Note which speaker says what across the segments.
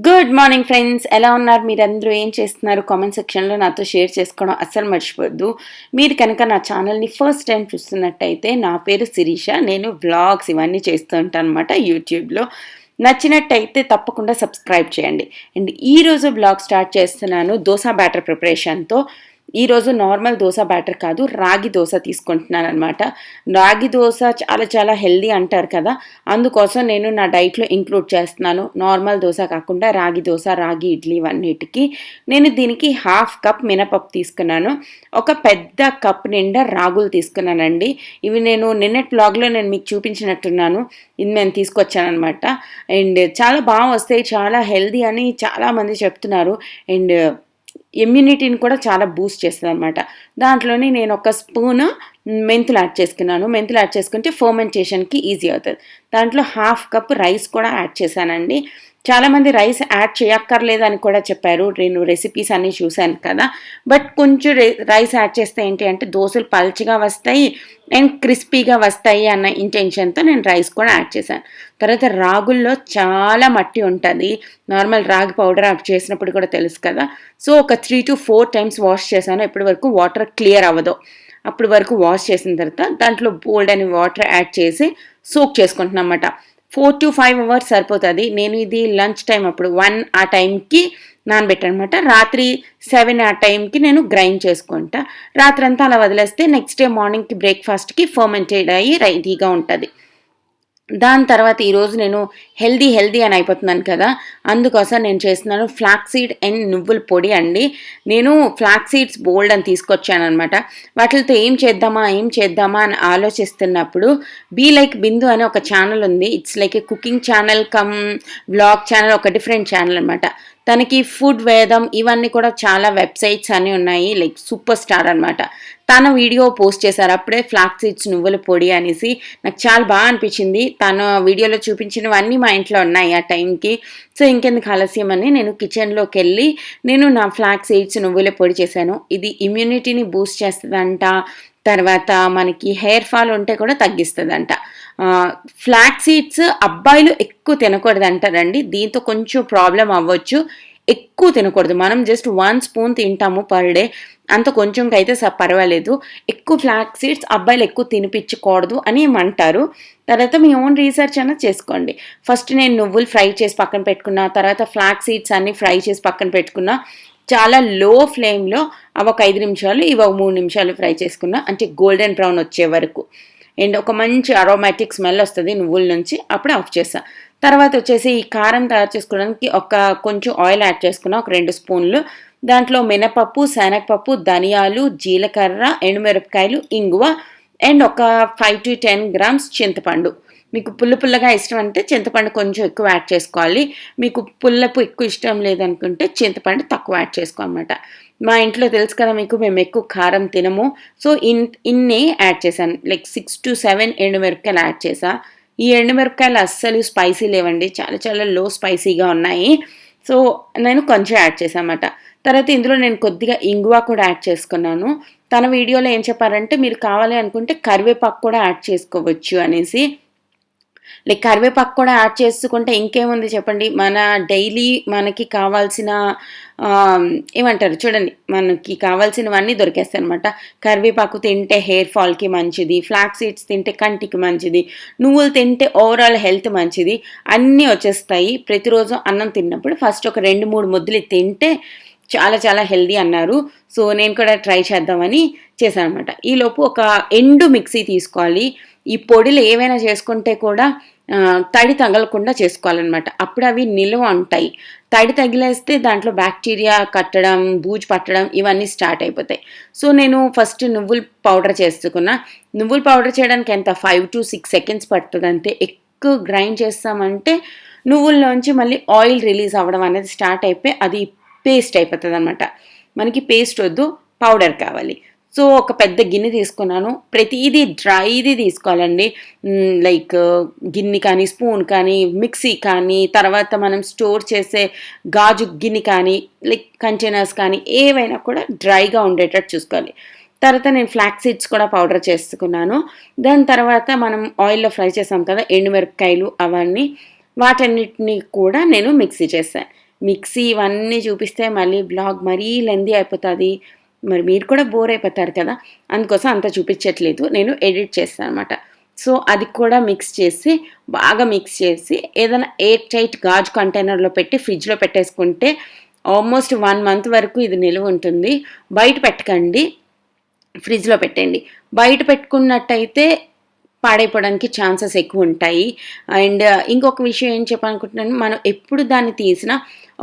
Speaker 1: Good morning friends, ఎలా ఉన్నారు? మీరందరూ ఏం చేస్తున్నారు? కామెంట్ సెక్షన్లో నాతో షేర్ చేసుకోవడం అస్సలు మర్చిపోద్దు. మీరు కనుక నా ఛానల్ని ఫస్ట్ టైం చూస్తున్నట్టయితే నా పేరు శిరీష. నేను వ్లాగ్స్ ఇవన్నీ చేస్తూ ఉంటాను అనమాట యూట్యూబ్లో. నచ్చినట్టయితే తప్పకుండా సబ్స్క్రైబ్ చేయండి. అండ్ ఈరోజు వ్లాగ్ స్టార్ట్ చేస్తున్నాను దోసా బ్యాటర్ ప్రిపరేషన్తో. ఈరోజు నార్మల్ దోశ బ్యాటర్ కాదు, రాగి దోశ తీసుకుంటున్నాను అనమాట. రాగి దోశ చాలా చాలా హెల్దీ అంటారు కదా, అందుకోసం నేను నా డైట్లో ఇంక్లూడ్ చేస్తున్నాను. నార్మల్ దోశ కాకుండా రాగి దోశ, రాగి ఇడ్లీ ఇవన్నిటికి నేను దీనికి 1/2 కప్ మినపప్పు తీసుకున్నాను. ఒక పెద్ద కప్ నిండా రాగులు తీసుకున్నానండి. ఇవి నేను నిన్నటి బ్లాగ్లో నేను మీకు చూపించినట్టున్నాను. ఇది నేను తీసుకొచ్చాను అనమాట. అండ్ చాలా బాగా వస్తాయి, చాలా హెల్దీ అని చాలామంది చెప్తున్నారు. అండ్ ఇమ్యూనిటీని కూడా చాలా బూస్ట్ చేస్తుంది అనమాట. దాంట్లోని నేను ఒక స్పూను మెంతులు యాడ్ చేసుకున్నాను. మెంతులు యాడ్ చేసుకుంటే ఫర్మెంటేషన్కి ఈజీ అవుతుంది. దాంట్లో 1/2 కప్ రైస్ కూడా యాడ్ చేశానండి. చాలామంది రైస్ యాడ్ చేయక్కర్లేదని కూడా చెప్పారు. నేను రెసిపీస్ అన్నీ చూశాను కదా, బట్ కొంచెం రైస్ యాడ్ చేస్తే ఏంటి అంటే దోశలు పల్చగా వస్తాయి అండ్ క్రిస్పీగా వస్తాయి అన్న ఇంటెన్షన్తో నేను రైస్ కూడా యాడ్ చేశాను. తర్వాత రాగుల్లో చాలా మట్టి ఉంటుంది. నార్మల్ రాగి పౌడర్ యాడ్ చేసినప్పుడు కూడా తెలుసు కదా. సో ఒక 3 to 4 టైమ్స్ వాష్ చేశాను. ఎప్పటి వరకు వాటర్ క్లియర్ అవ్వదు అప్పటి వరకు వాష్ చేసిన తర్వాత దాంట్లో బోల్డ్ అని వాటర్ యాడ్ చేసి సోక్ చేసుకుంటున్నాను అన్నమాట. 4 to 5 అవర్స్ సరిపోతుంది. నేను ఇది లంచ్ టైం అప్పుడు 1 ఆ టైంకి నానబెట్టనమాట. రాత్రి 7 ఆ టైంకి నేను గ్రైండ్ చేసుకుంటా. రాత్రి అంతా అలా వదిలేస్తే నెక్స్ట్ డే మార్నింగ్కి బ్రేక్ఫాస్ట్కి ఫర్మెంటెడ్ అయ్యి రెడీగా ఉంటుంది. దాని తర్వాత ఈరోజు నేను హెల్దీ అని అయిపోతున్నాను కదా, అందుకోసం నేను చేస్తున్నాను ఫ్లాక్స్ సీడ్ అండ్ నువ్వుల పొడి అండి. నేను ఫ్లాక్స్ సీడ్స్ బోల్డ్ అని తీసుకొచ్చాను అనమాట. వాటితో ఏం చేద్దామా అని ఆలోచిస్తున్నప్పుడు బీ లైక్ బిందు అనే ఒక ఛానల్ ఉంది. It's like A cooking channel come vlog channel, ఒక డిఫరెంట్ ఛానల్ అనమాట. తనకి ఫుడ్ వేదం ఇవన్నీ కూడా చాలా వెబ్సైట్స్ అన్నీ ఉన్నాయి. లైక్ సూపర్ స్టార్ అనమాట. తన వీడియో పోస్ట్ చేశారు అప్పుడే ఫ్లాక్స్ సీడ్స్ నువ్వుల పొడి అనేసి. నాకు చాలా బాగా అనిపించింది. తన వీడియోలో చూపించినవన్నీ మా ఇంట్లో ఉన్నాయి ఆ టైంకి. సో ఇంకెందుకు ఆలస్యం అని నేను కిచెన్లోకి వెళ్ళి నేను నా ఫ్లాక్స్ సీడ్స్ నువ్వుల పొడి చేశాను. ఇది ఇమ్యూనిటీని బూస్ట్ చేస్తుందంట. తర్వాత మనకి హెయిర్ ఫాల్ ఉంటే కూడా తగ్గిస్తుందంట. ఫ్లాక్స్ సీడ్స్ అబ్బాయిలు ఎక్కువ తినకూడదు అంటారండి. దీంతో కొంచెం ప్రాబ్లం అవ్వచ్చు. ఎక్కువ తినకూడదు. మనం జస్ట్ 1 స్పూన్ తింటాము పర్ డే, అంత కొంచెంకి అయితే పర్వాలేదు. ఎక్కువ ఫ్లాక్స్ సీడ్స్ అబ్బాయిలు ఎక్కువ తినిపించకూడదు అని ఏమంటారు. తర్వాత మీ ఓన్ రీసెర్చ్ అన్న చేసుకోండి. ఫస్ట్ నేను నువ్వులు ఫ్రై చేసి పక్కన పెట్టుకున్నా, తర్వాత ఫ్లాక్స్ సీడ్స్ అన్ని ఫ్రై చేసి పక్కన పెట్టుకున్నా. చాలా లో ఫ్లేమ్లో అవి ఒక 5 నిమిషాలు, ఇవి ఒక 3 నిమిషాలు ఫ్రై చేసుకున్నా, అంటే గోల్డెన్ బ్రౌన్ వచ్చే వరకు. అండ్ ఒక మంచి అరోమాటిక్ స్మెల్ వస్తుంది నువ్వుల నుంచి. అప్పుడు ఆఫ్ చేస్తా. తర్వాత వచ్చేసి ఈ కారం తయారు చేసుకోవడానికి కొంచెం ఆయిల్ యాడ్ చేసుకున్నా, ఒక 2 స్పూన్లు. దాంట్లో మినపప్పు, శనగపప్పు, ధనియాలు, జీలకర్ర, ఎండుమిరపకాయలు, ఇంగువ అండ్ ఒక 5 to 10 grams చింతపండు. మీకు పుల్లగా ఇష్టం అంటే చింతపండు కొంచెం ఎక్కువ యాడ్ చేసుకోవాలి. మీకు పుల్లపు ఎక్కువ ఇష్టం లేదనుకుంటే చింతపండు తక్కువ యాడ్ చేసుకోవాలన్నమాట. మా ఇంట్లో తెలుసు కదా మీకు, మేము ఎక్కువ కారం తినము. సో ఇన్ని యాడ్ చేశాను. లైక్ 6 to 7 ఎండుమిరపకాయలు యాడ్ చేసా. ఈ ఎండుమిరపకాయలు అస్సలు స్పైసీ లేవండి, చాలా చాలా లో స్పైసీగా ఉన్నాయి. సో నేను కొంచెం యాడ్ చేశాను అన్నమాట. తర్వాత ఇందులో నేను కొద్దిగా ఇంగువ కూడా యాడ్ చేసుకున్నాను. తన వీడియోలో ఏం చెప్పారంటే మీరు కావాలి అనుకుంటే కరివేపాకు కూడా యాడ్ చేసుకోవచ్చు అనేసి. లైక్ కరివేపాకు కూడా యాడ్ చేసుకుంటే ఇంకేముంది చెప్పండి, మన డైలీ మనకి కావాల్సిన ఏమంటారు చూడండి, మనకి కావాల్సినవన్నీ దొరికేస్తాయి అనమాట. కరివేపాకు తింటే హెయిర్ ఫాల్కి మంచిది, ఫ్లాక్స్ సీడ్స్ తింటే కంటికి మంచిది, నువ్వులు తింటే ఓవరాల్ హెల్త్ మంచిది, అన్నీ వచ్చేస్తాయి. ప్రతిరోజు అన్నం తిన్నప్పుడు ఫస్ట్ ఒక 2-3 ముద్దలు తింటే చాలా చాలా హెల్దీ అన్నారు. సో నేను కూడా ట్రై చేద్దామని చేశాను అనమాట. ఈలోపు ఒక ఎండు మిక్సీ తీసుకోవాలి. ఈ పొడిలు ఏవైనా చేసుకుంటే కూడా తడి తగలకుండా చేసుకోవాలన్నమాట. అప్పుడు అవి నిల్వ ఉంటాయి. తడి తగిలేస్తే దాంట్లో బ్యాక్టీరియా కట్టడం, బూజు పట్టడం ఇవన్నీ స్టార్ట్ అయిపోతాయి. సో నేను ఫస్ట్ నువ్వుల పౌడర్ చేసుకున్నా. నువ్వుల పౌడర్ చేయడానికి ఎంత 5 to 6 seconds పడుతుంది అంతే. ఎక్కువ గ్రైండ్ చేస్తామంటే నువ్వుల్లోంచి మళ్ళీ ఆయిల్ రిలీజ్ అవ్వడం అనేది స్టార్ట్ అయిపోయి అది పేస్ట్ అయిపోతుంది అనమాట. మనకి పేస్ట్ వద్దు, పౌడర్ కావాలి. సో ఒక పెద్ద గిన్నె తీసుకున్నాను. ప్రతిదీ డ్రైది తీసుకోవాలండి. లైక్ గిన్నె కానీ, స్పూన్ కానీ, మిక్సీ కానీ, తర్వాత మనం స్టోర్ చేసే గాజు గిన్నె కానీ, లైక్ కంటైనర్స్ కానీ ఏవైనా కూడా డ్రైగా ఉండేటట్టు చూసుకోవాలి. తర్వాత నేను ఫ్లాక్స్ సీడ్స్ కూడా పౌడర్ చేసుకున్నాను. దాని తర్వాత మనం ఆయిల్లో ఫ్రై చేసాం కదా ఎండుమిరపకాయలు అవన్నీ, వాటన్నిటిని కూడా నేను మిక్సీ చేశాను. మిక్సీ ఇవన్నీ చూపిస్తే మళ్ళీ బ్లాగ్ మరీ లెందీ అయిపోతుంది, మరి మీరు కూడా బోర్ అయిపోతారు కదా, అందుకోసం అంత చూపించట్లేదు, నేను ఎడిట్ చేస్తాను అనమాట. సో అది కూడా బాగా మిక్స్ చేసి ఏదైనా ఎయిర్ టైట్ గాజు కంటైనర్లో పెట్టి ఫ్రిడ్జ్లో పెట్టేసుకుంటే ఆల్మోస్ట్ 1 మంత్ వరకు ఇది నిలువ ఉంటుంది. బయట పెట్టకండి, ఫ్రిడ్జ్లో పెట్టండి. బయట పెట్టుకున్నట్టయితే పాడైపోవడానికి ఛాన్సెస్ ఎక్కువ ఉంటాయి. అండ్ ఇంకొక విషయం ఏం చెప్పాలనుకుంటున్నాను, మనం ఎప్పుడు దాన్ని తీసినా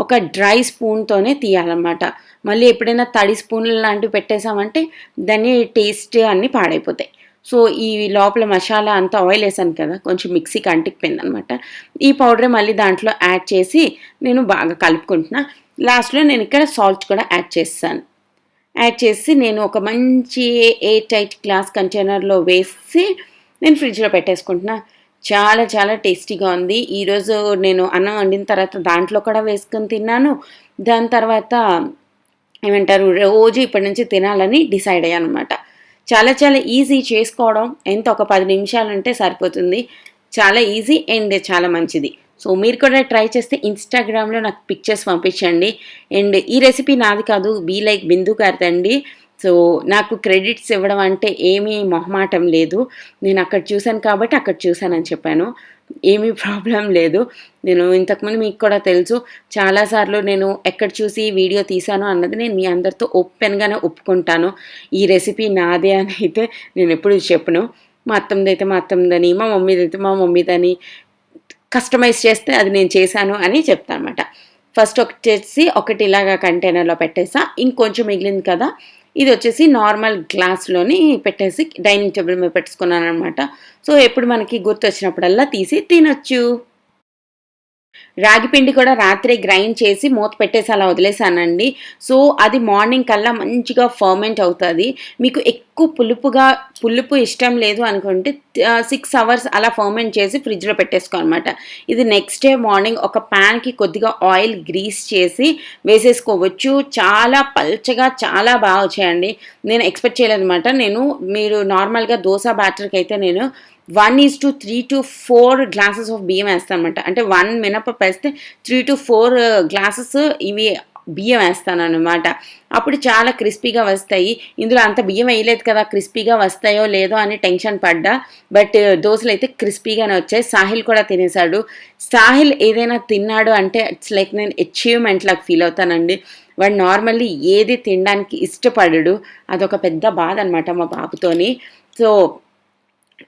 Speaker 1: ఒక డ్రై స్పూన్తోనే తీయాలన్నమాట. మళ్ళీ ఎప్పుడైనా తడి స్పూన్లు లాంటివి పెట్టేసామంటే దాని టేస్ట్ అన్నీ పాడైపోతాయి. సో ఈ లోపల మసాలా అంతా ఆయిల్ వేసాను కదా, కొంచెం మిక్సీకి అంటికిపోయింది అనమాట. ఈ పౌడర్ మళ్ళీ దాంట్లో యాడ్ చేసి నేను బాగా కలుపుకుంటున్నా. లాస్ట్లో నేను ఇక్కడ సాల్ట్ కూడా యాడ్ చేసి నేను ఒక మంచి ఎయిర్ టైట్ గ్లాస్ కంటైనర్లో వేసి నేను ఫ్రిడ్జ్లో పెట్టేసుకుంటున్నా. చాలా చాలా టేస్టీగా ఉంది. ఈరోజు నేను అన్నం వండిన తర్వాత దాంట్లో కూడా వేసుకొని తిన్నాను. దాని తర్వాత ఏమంటారు, రోజు ఇప్పటి నుంచి తినాలని డిసైడ్ అయ్యాను అనమాట. చాలా చాలా ఈజీ చేసుకోవడం, ఎంత ఒక 10 నిమిషాలు అంటే సరిపోతుంది. చాలా ఈజీ అండ్ చాలా మంచిది. సో మీరు కూడా ట్రై చేస్తే ఇన్స్టాగ్రామ్లో నాకు పిక్చర్స్ పంపించండి. అండ్ ఈ రెసిపీ నాది కాదు, బీ లైక్ బిందు గారిదండి. సో నాకు క్రెడిట్స్ ఇవ్వడం అంటే ఏమీ మొహమాటం లేదు. నేను అక్కడ చూశాను కాబట్టి అక్కడ చూశానని చెప్పాను, ఏమీ ప్రాబ్లం లేదు. నేను ఇంతకుముందు మీకు కూడా తెలుసు, చాలాసార్లు నేను ఎక్కడ చూసి వీడియో తీశాను అన్నది నేను మీ అందరితో ఓపెన్గానే ఒప్పుకుంటాను. ఈ రెసిపీ నాదే అని అయితే నేను ఎప్పుడు చెప్పను. మా అత్తమ్మదైతే మా అత్తమ్మదని, మా మమ్మీదైతే మా మమ్మీదని, కస్టమైజ్ చేస్తే అది నేను చేశాను అని చెప్తాను అనమాట. ఫస్ట్ ఒకటి ఇలాగా కంటైనర్లో పెట్టేసా, ఇంకొంచెం మిగిలింది కదా, ఇది వచ్చేసి నార్మల్ గ్లాస్లోని పెట్టేసి డైనింగ్ టేబుల్ మీద పెట్టుకున్నాను అనమాట. సో ఎప్పుడు మనకి గుర్తు వచ్చినప్పుడల్లా తీసి తినొచ్చు. రాగి పిండి కూడా రాత్రి గ్రైండ్ చేసి మూత పెట్టేసి అలా వదిలేసానండి. సో అది మార్నింగ్ కల్లా మంచిగా ఫర్మెంట్ అవుతుంది. మీకు ఎక్కువ పులుపు ఇష్టం లేదు అనుకుంటే 6 అవర్స్ అలా ఫర్మెంట్ చేసి ఫ్రిడ్జ్లో పెట్టేసుకోనమాట. ఇది నెక్స్ట్ డే మార్నింగ్ ఒక ప్యాన్కి కొద్దిగా ఆయిల్ గ్రీస్ చేసి వేసేసుకోవచ్చు. చాలా పల్చగా చాలా బాగా వచ్చాయండి. నేను ఎక్స్పెక్ట్ చేయలేదన్నమాట. మీరు నార్మల్గా దోశ బ్యాటర్కి అయితే నేను 1:3 to 4 గ్లాసెస్ ఆఫ్ బియ్యం వేస్తాను అనమాట. అంటే 1 మినపప్పు వేస్తే 3 to 4 గ్లాసెస్ ఇవి బియ్యం వేస్తాను అనమాట. అప్పుడు చాలా క్రిస్పీగా వస్తాయి. ఇందులో అంత బియ్యం వేయలేదు కదా, క్రిస్పీగా వస్తాయో లేదో అని టెన్షన్ పడ్డా. బట్ దోశలు అయితే క్రిస్పీగానే వచ్చాయి. సాహిల్ కూడా తినేశాడు. సాహిల్ ఏదైనా తిన్నాడు అంటే ఇట్స్ లైక్ నేను అచీవ్మెంట్ లాగా ఫీల్ అవుతానండి. వాడు నార్మల్లీ ఏది తినడానికి ఇష్టపడడు. అదొక పెద్ద బాధ అనమాట మా బాబుతోని. సో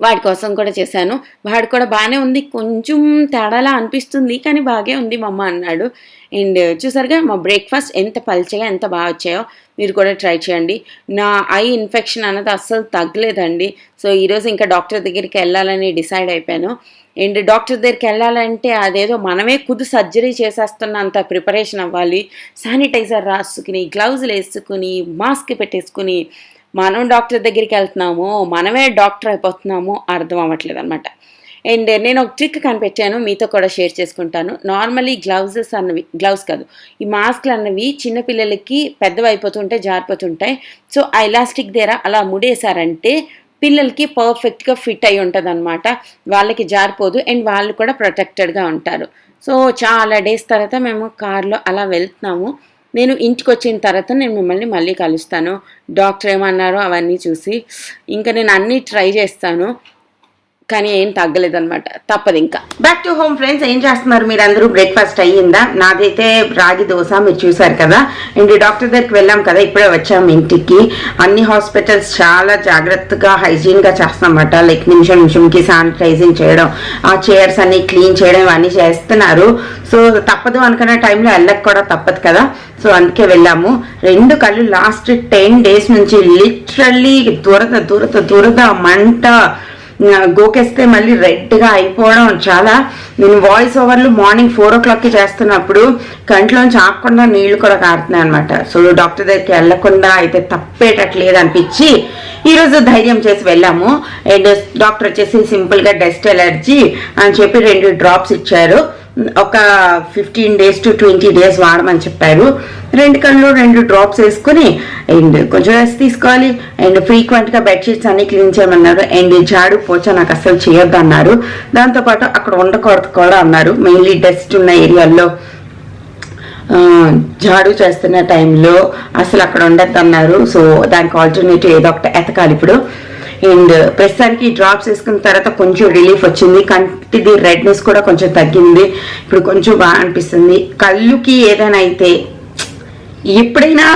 Speaker 1: వాడి కోసం కూడా చేశాను. వాడు కూడా బాగానే ఉంది, కొంచెం తేడాలా అనిపిస్తుంది కానీ బాగే ఉంది మమ్మ అన్నాడు. అండ్ చూసారుగా మా బ్రేక్ఫాస్ట్ ఎంత పల్చగా ఎంత బాగా వచ్చాయో. మీరు కూడా ట్రై చేయండి. నా ఐ ఇన్ఫెక్షన్ అన్నది అస్సలు తగ్గలేదండి. సో ఈరోజు ఇంకా డాక్టర్ దగ్గరికి వెళ్ళాలని డిసైడ్ అయిపోయాను. అండ్ డాక్టర్ దగ్గరికి వెళ్ళాలంటే అదేదో మనమే సర్జరీ చేసేస్తున్నంత ప్రిపరేషన్ అవ్వాలి. శానిటైజర్ రాసుకుని, గ్లౌజులు వేసుకుని, మాస్క్ పెట్టేసుకుని మనం డాక్టర్ దగ్గరికి వెళ్తున్నామో మనమే డాక్టర్ అయిపోతున్నామో అర్థం అవ్వట్లేదు అనమాట. అండ్ నేను ఒక ట్రిక్ కనిపెట్టాను, మీతో కూడా షేర్ చేసుకుంటాను. నార్మల్లీ గ్లౌస్ కాదు, ఈ మాస్క్లు అన్నవి చిన్నపిల్లలకి పెద్దవి అయిపోతుంటాయి, జారిపోతుంటాయి. సో ఆ ఎలాస్టిక్ దగ్గర అలా ముడేశారంటే పిల్లలకి పర్ఫెక్ట్గా ఫిట్ అయి ఉంటుంది అనమాట. వాళ్ళకి జారిపోదు అండ్ వాళ్ళు కూడా ప్రొటెక్టెడ్గా ఉంటారు. సో చాలా డేస్ తర్వాత మేము కార్లో అలా వెళ్తున్నాము. నేను ఇంటికి వచ్చిన తర్వాత నేను మిమ్మల్ని మళ్ళీ కలుస్తాను. డాక్టర్ ఏమన్నారో అవన్నీ చూసి ఇంకా నేను అన్నీ ట్రై చేస్తాను, కానీ ఏం తగ్గలేదన్నమాట. తప్పదు ఇంకా. బ్యాక్ టు హోమ్ ఫ్రెండ్స్, ఏం చేస్తున్నారు మీరు అందరూ? బ్రేక్ఫాస్ట్ అయ్యిందా? నాదైతే రాగి దోశ మీరు చూసారు కదా. అండ్ డాక్టర్ దగ్గరికి వెళ్ళాం కదా, ఇప్పుడే వచ్చాము ఇంటికి. అన్ని హాస్పిటల్స్ చాలా జాగ్రత్తగా హైజీన్గా చేస్తామన్నమాట. లైక్ నిమిషంకి శానిటైజింగ్ చేయడం, ఆ చైర్స్ అన్ని క్లీన్ చేయడం ఇవన్నీ చేస్తున్నారు. సో తప్పదు అనుకున్న టైంలో వెళ్ళక కూడా తప్పదు కదా. సో అందుకే వెళ్ళాము. 2 కళ్ళు లాస్ట్ 10 days నుంచి లిటరల్లీ దురద మంట, గోకేస్తే మళ్ళీ రెడ్గా అయిపోవడం. చాలా నేను వాయిస్ ఓవర్లు మార్నింగ్ 4 o'clockకి చేస్తున్నప్పుడు కంట్లోంచి ఆగకుండా నీళ్లు కూడా కారుతున్నాయి అనమాట. సో డాక్టర్ దగ్గరికి వెళ్లకుండా అయితే తప్పేటట్లేదు అనిపించి ఈరోజు ధైర్యం చేసి వెళ్ళాము. అండ్ డాక్టర్ వచ్చేసి సింపుల్గా డస్ట్ ఎలర్జీ అని చెప్పి 2 drops ఇచ్చారు. ఒక 15 days to 20 days వాడమని చెప్పారు. 2 కళ్ళు 2 drops వేసుకుని అండ్ కొంచెం రెస్ట్ తీసుకోవాలి. అండ్ ఫ్రీక్వెంట్గా బెడ్షీట్స్ అన్ని క్లీన్ చేయమన్నారు. అండ్ జాడు పోచా నాకు అసలు చేయొద్దు అన్నారు. దాంతోపాటు అక్కడ ఉండకూడదు కూడా అన్నారు, మెయిన్లీ డస్ట్ ఉన్న ఏరియాల్లో. జాడు చేస్తున్న టైంలో అసలు అక్కడ ఉండద్దు అన్నారు. సో దానికి ఆల్టర్నేటివ్ ఏదో ఒకటి ఎతకాలి ఇప్పుడు. అండ్ ప్రస్తుతానికి డ్రాప్స్ వేసుకున్న తర్వాత కొంచెం రిలీఫ్ వచ్చింది. కంటిది రెడ్నెస్ కూడా కొంచెం తగ్గింది. ఇప్పుడు కొంచెం బాగా అనిపిస్తుంది. కళ్ళుకి ఏదైనా అయితే ఎప్పుడైనా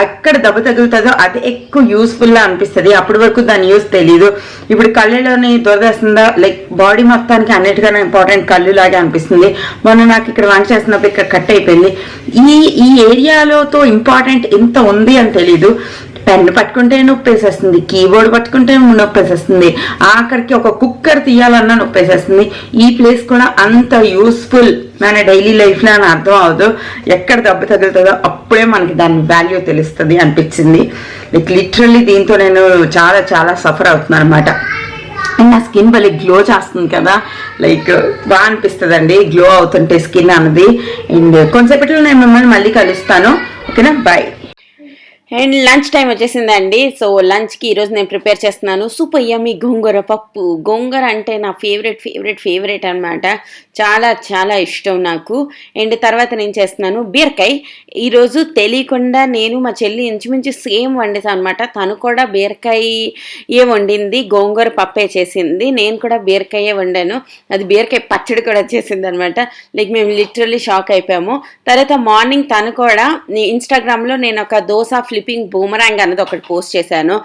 Speaker 1: ఎక్కడ దెబ్బ తగులుతుందో అది ఎక్కువ యూస్ఫుల్గా అనిపిస్తుంది. అప్పటి వరకు దాని యూస్ తెలీదు. ఇప్పుడు కళ్ళలోని దొరదేస్తుందా లైక్ బాడీ మొత్తానికి అన్నిటికన్నా ఇంపార్టెంట్ కళ్ళు లాగే అనిపిస్తుంది. మొన్న నాకు ఇక్కడ వంట చేస్తున్నప్పుడు ఇక్కడ కట్ అయిపోయింది. ఈ ఏరియాలోతో ఇంపార్టెంట్ ఎంత ఉంది అని తెలీదు. పెన్ను పట్టుకుంటే నొప్పి వేసేస్తుంది, కీబోర్డ్ పట్టుకుంటే నొప్పి వేసేస్తుంది, ఆఖరికి ఒక కుక్కర్ తీయాలన్నా నొప్పి వేసేస్తుంది. ఈ ప్లేస్ కూడా అంత యూస్ఫుల్ మన డైలీ లైఫ్లో అని అర్థం అవ్వదు. ఎక్కడ దెబ్బ తగులుతుందో అప్పుడే మనకి దాని వాల్యూ తెలుస్తుంది అనిపించింది. లైక్ లిటరల్లీ దీంతో నేను చాలా చాలా సఫర్ అవుతున్నాను అనమాట. అండ్ నా స్కిన్ భలే గ్లో చేస్తుంది కదా, లైక్ బాగా అనిపిస్తుంది అండి గ్లో అవుతుంటే స్కిన్ అన్నది. అండ్ కొంతసేపట్లో నేను మిమ్మల్ని మళ్ళీ కలుస్తాను. ఓకేనా, బాయ్. అండ్ లంచ్ టైం వచ్చేసిందండి. సో లంచ్కి ఈరోజు నేను ప్రిపేర్ చేస్తున్నాను సూపర్ యమ్మీ గోంగూర పప్పు. గోంగూర అంటే నా ఫేవరెట్ అనమాట. చాలా చాలా ఇష్టం నాకు. అండ్ తర్వాత నేను చేస్తున్నాను బీరకాయ. ఈరోజు తెలియకుండా నేను మా చెల్లి ఇంచుమించు సేమ్ వండేసాను అనమాట. తను కూడా బీరకాయ వండింది, గోంగూర పప్పే చేసింది. నేను కూడా బీరకాయే వండాను. అది బీరకాయ పచ్చడి కూడా చేసింది అనమాట. లైక్ మేము లిటరల్లీ షాక్ అయిపోయాము. తర్వాత మార్నింగ్ తను కూడా ఇన్స్టాగ్రామ్లో నేను ఒక దోసా ఫ్లిప్పింగ్ బూమరాంగ్ అన్నది ఒకటి పోస్ట్ చేశాను.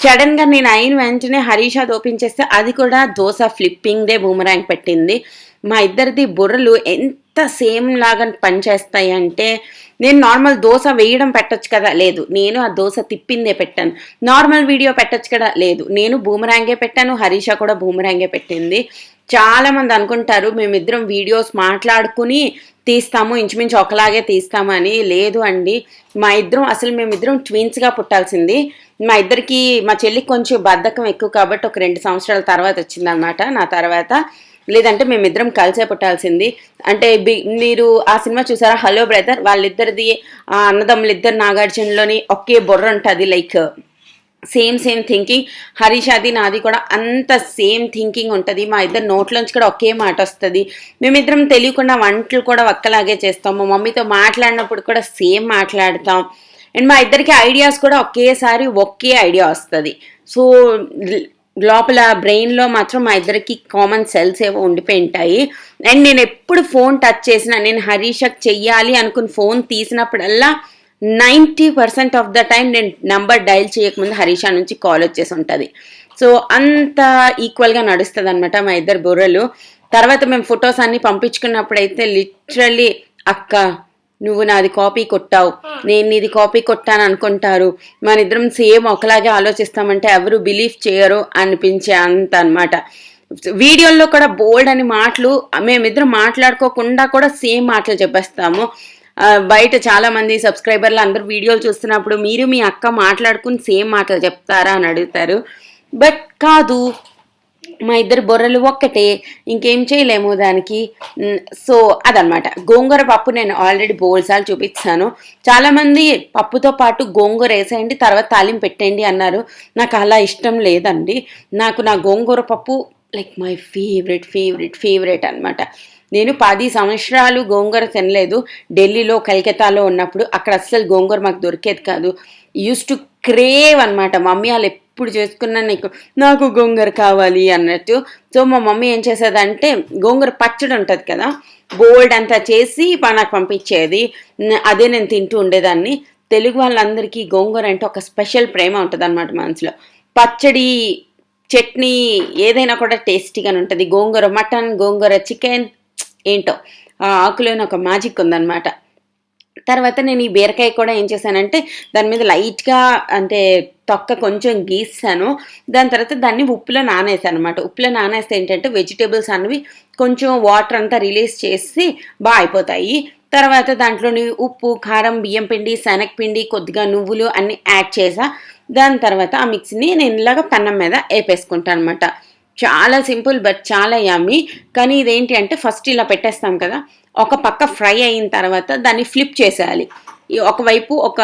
Speaker 1: సడన్గా నేను అయిన వెంటనే హరీషా ఓపెన్ చేస్తే అది కూడా దోసా ఫ్లిప్పింగ్దే బూమరాంగ్ పెట్టింది. మా ఇద్దరిది బుర్రలు ఎంత సేమ్ లాగా పనిచేస్తాయి అంటే, నేను నార్మల్ దోశ వేయడం పెట్టచ్చు కదా, లేదు నేను ఆ దోశ తిప్పిందే పెట్టాను. నార్మల్ వీడియో పెట్టచ్చు కదా, లేదు నేను బూమరాంగే పెట్టాను. హరీషా కూడా బూమరాంగే పెట్టింది. చాలా మంది అనుకుంటారు మేమిద్దరం వీడియోస్ మాట్లాడుకుని తీస్తాము, ఇంచుమించు ఒకలాగే తీస్తామని. లేదు అండి, మేమిద్దరం ట్విన్స్గా పుట్టాల్సింది. మా చెల్లికి కొంచెం బద్ధకం ఎక్కువ కాబట్టి ఒక 2 సంవత్సరాల తర్వాత వచ్చిందనమాట నా తర్వాత. లేదంటే మేమిద్దరం కలిసే పుట్టాల్సింది. అంటే మీరు ఆ సినిమా చూసారా, హలో బ్రదర్, వాళ్ళిద్దరిది అన్నదమ్ములిద్దరు నాగార్జునలోని ఒకే బుర్ర ఉంటుంది. Like same thinking. హరీషాది నాది కూడా అంత సేమ్ థింకింగ్ ఉంటుంది. మా ఇద్దరు నోట్లోంచి కూడా ఒకే మాట వస్తుంది. మేమిద్దరం తెలియకుండా వంటలు కూడా ఒక్కలాగే చేస్తాం. మా మమ్మీతో మాట్లాడినప్పుడు కూడా సేమ్ మాట్లాడతాం. అండ్ మా ఇద్దరికి ఐడియాస్ కూడా ఒకే ఐడియా వస్తుంది. సో లోపల బ్రెయిన్లో మాత్రం మా ఇద్దరికి కామన్ సెల్స్ ఏవో ఉండిపోయి ఉంటాయి. అండ్ నేను ఎప్పుడు ఫోన్ టచ్ చేసినా, నేను హరీషకి చెయ్యాలి అనుకుని ఫోన్ తీసినప్పుడల్లా 90% ఆఫ్ ద టైం నేను నంబర్ డైల్ చేయకముందు హరీషా నుంచి కాల్ వచ్చేసి ఉంటుంది. సో అంత ఈక్వల్గా నడుస్తుంది అనమాట మా ఇద్దరు బుర్రలు. తర్వాత మేము ఫొటోస్ అన్ని పంపించుకున్నప్పుడైతే లిటరల్లీ అక్క నువ్వు నాది కాపీ కొట్టావు, నేను నీది కాపీ కొట్టాను అనుకుంటారు, మన ఇద్దరం సేమ్ ఒకలాగే ఆలోచిస్తామంటే ఎవరు బిలీవ్ చేయరు అనిపించే అంత అనమాట. వీడియోల్లో కూడా బోల్డ్ అని మాటలు మేమిద్దరం మాట్లాడుకోకుండా కూడా సేమ్ మాటలు చెప్పేస్తాము. బయట చాలా మంది సబ్స్క్రైబర్లు అందరూ వీడియోలు చూస్తున్నప్పుడు మీరు మీ అక్క మాట్లాడుకుని సేమ్ మాటలు చెప్తారా అని అడుగుతారు. బట్ కాదు, మా ఇద్దరు బుర్రలు ఒక్కటే, ఇంకేం చేయలేము దానికి. సో అదనమాట. గోంగూర పప్పు నేను ఆల్రెడీ బోల్సార్లు చూపించాను. చాలామంది పప్పుతో పాటు గోంగూర వేసేయండి తర్వాత తాలింపు పెట్టండి అన్నారు. నాకు అలా ఇష్టం లేదండి. నాకు నా గోంగూర పప్పు లైక్ మై ఫేవరెట్ అనమాట. నేను 10 సంవత్సరాలు గోంగూర తినలేదు. ఢిల్లీలో కలకత్తాలో ఉన్నప్పుడు అక్కడ అస్సలు గోంగూర మాకు దొరికేది కాదు. యూస్ టు క్రేవ్ అనమాట. మమ్మీ వాళ్ళు ఎప్పుడు చేసుకున్నా నాకు గోంగూర కావాలి అన్నట్టు. సో మా మమ్మీ ఏం చేసేదంటే గోంగూర పచ్చడి ఉంటుంది కదా, బోల్డ్ అంతా చేసి నాకు పంపించేది. అదే నేను తింటూ ఉండేదాన్ని. తెలుగు వాళ్ళందరికీ గోంగూర అంటే ఒక స్పెషల్ ప్రేమ ఉంటుంది అనమాట మనసులో. పచ్చడి, చట్నీ ఏదైనా కూడా టేస్టీగానే ఉంటుంది. గోంగూర మటన్, గోంగూర చికెన్ ఏంటో ఆ ఆకులోనే ఒక మ్యాజిక్ ఉందన్నమాట. తర్వాత నేను ఈ బీరకాయ కూడా ఏం చేశానంటే దాని మీద లైట్గా అంటే తొక్క కొంచెం గీసాను. దాని తర్వాత దాన్ని ఉప్పులో నానేసాను అనమాట. ఉప్పులో నానేస్తే ఏంటంటే వెజిటేబుల్స్ అనేవి కొంచెం వాటర్ అంతా రిలీజ్ చేసి బాగా అయిపోతాయి. తర్వాత దాంట్లోని ఉప్పు, కారం, బియ్యం పిండి, శనగపిండి, కొద్దిగా నువ్వులు అన్నీ యాడ్ చేసా. దాని తర్వాత ఆ మిక్సీని నేను ఇలాగ పెన్నం మీద వేపేసుకుంటాను అనమాట. చాలా సింపుల్ బట్ చాలా యమ్మీ. కానీ ఇదేంటి అంటే ఫస్ట్ ఇలా పెట్టేస్తాం కదా, ఒక పక్క ఫ్రై అయిన తర్వాత దాన్ని ఫ్లిప్ చేసేయాలి. ఒకవైపు ఒక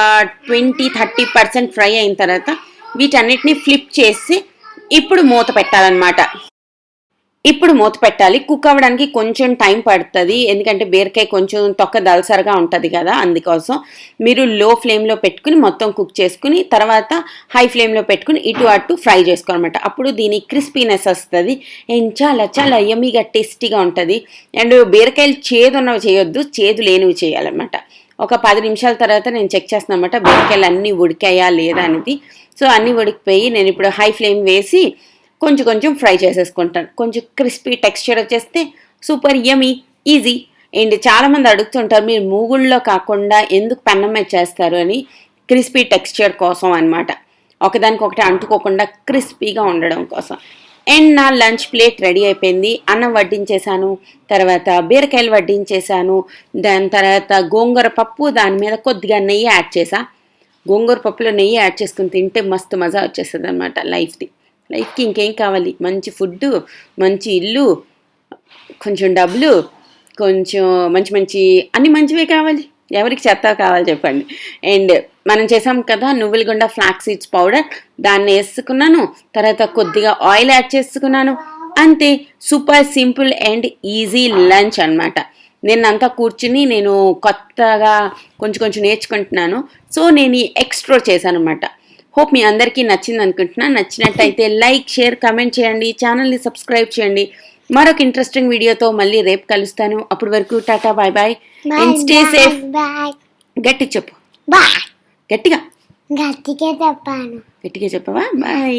Speaker 1: 20-30% ఫ్రై అయిన తర్వాత వీటన్నిటిని ఫ్లిప్ చేసి ఇప్పుడు మూత పెట్టాలన్నమాట. ఇప్పుడు మూత పెట్టాలి. కుక్ అవ్వడానికి కొంచెం టైం పడుతుంది, ఎందుకంటే బీరకాయ కొంచెం తొక్క దలసరగా ఉంటుంది కదా, అందుకోసం మీరు లో ఫ్లేమ్లో పెట్టుకుని మొత్తం కుక్ చేసుకుని తర్వాత హై ఫ్లేమ్లో పెట్టుకుని ఇటు అటు ఫ్రై చేసుకోవాలన్నమాట. అప్పుడు దీని క్రిస్పీనెస్ వస్తుంది అండ్ చాలా చాలా యమ్మీగా టేస్టీగా ఉంటుంది. అండ్ బీరకాయలు చేదు ఉన్నవి చేయొద్దు, చేదు లేనివి చేయాలన్నమాట. ఒక 10 నిమిషాల తర్వాత నేను చెక్ చేస్తాను అనమాట బీరకాయలు అన్నీ ఉడికాయా లేదా అనేది. సో అన్నీ ఉడికిపోయి నేను ఇప్పుడు హై ఫ్లేమ్ వేసి కొంచెం కొంచెం ఫ్రై చేసేసుకుంటాను. కొంచెం క్రిస్పీ టెక్స్చర్ వచ్చేస్తే సూపర్ యమీ ఈజీ. అండ్ చాలామంది అడుగుతుంటారు మీరు మూగుళ్ళలో కాకుండా ఎందుకు పెన్నం మీద చేస్తారు అని. క్రిస్పీ టెక్స్చర్ కోసం అనమాట, ఒకదానికొకటి అంటుకోకుండా క్రిస్పీగా ఉండడం కోసం. అండ్ నా లంచ్ ప్లేట్ రెడీ అయిపోయింది. అన్నం వడ్డించేసాను, తర్వాత బీరకాయలు వడ్డించేసాను, దాని తర్వాత గోంగూర పప్పు, దాని మీద కొద్దిగా నెయ్యి యాడ్ చేసా. గోంగూర పప్పులో నెయ్యి యాడ్ చేసుకుని తింటే మస్తు మజా వచ్చేస్తుంది అనమాట. లైఫ్కి ఇంకేం కావాలి? మంచి ఫుడ్డు, మంచి ఇల్లు, కొంచెం డబ్బులు, కొంచెం మంచి మంచి అన్ని మంచివే కావాలి. ఎవరికి చెత్త కావాలి చెప్పండి. అండ్ మనం చేసాం కదా నువ్వుల గుండ ఫ్లాక్స్ సీడ్స్ పౌడర్, దాన్ని వేసుకున్నాను, తర్వాత కొద్దిగా ఆయిల్ యాడ్ చేసుకున్నాను, అంతే. Super simple and easy lunch అనమాట. నిన్నంతా కూర్చుని నేను కొత్తగా కొంచెం కొంచెం నేర్చుకుంటున్నాను, సో నేను ఎక్స్ప్లోర్ చేశాను అనమాట. హోప్ మీ అందరికీ నచ్చింది అనుకుంటున్నా. నచ్చినట్టయితే లైక్, షేర్, కమెంట్ చేయండి, ఛానల్ని సబ్స్క్రైబ్ చేయండి. మరొక ఇంట్రెస్టింగ్ వీడియోతో మళ్ళీ రేపు కలుస్తాను. అప్పటి వరకు tata, bye bye and stay safe. గట్టి చెప్పు, గట్టిగా
Speaker 2: గట్టిగా చెప్పాను.
Speaker 1: గట్టిగా చెప్పవా? బాయ్.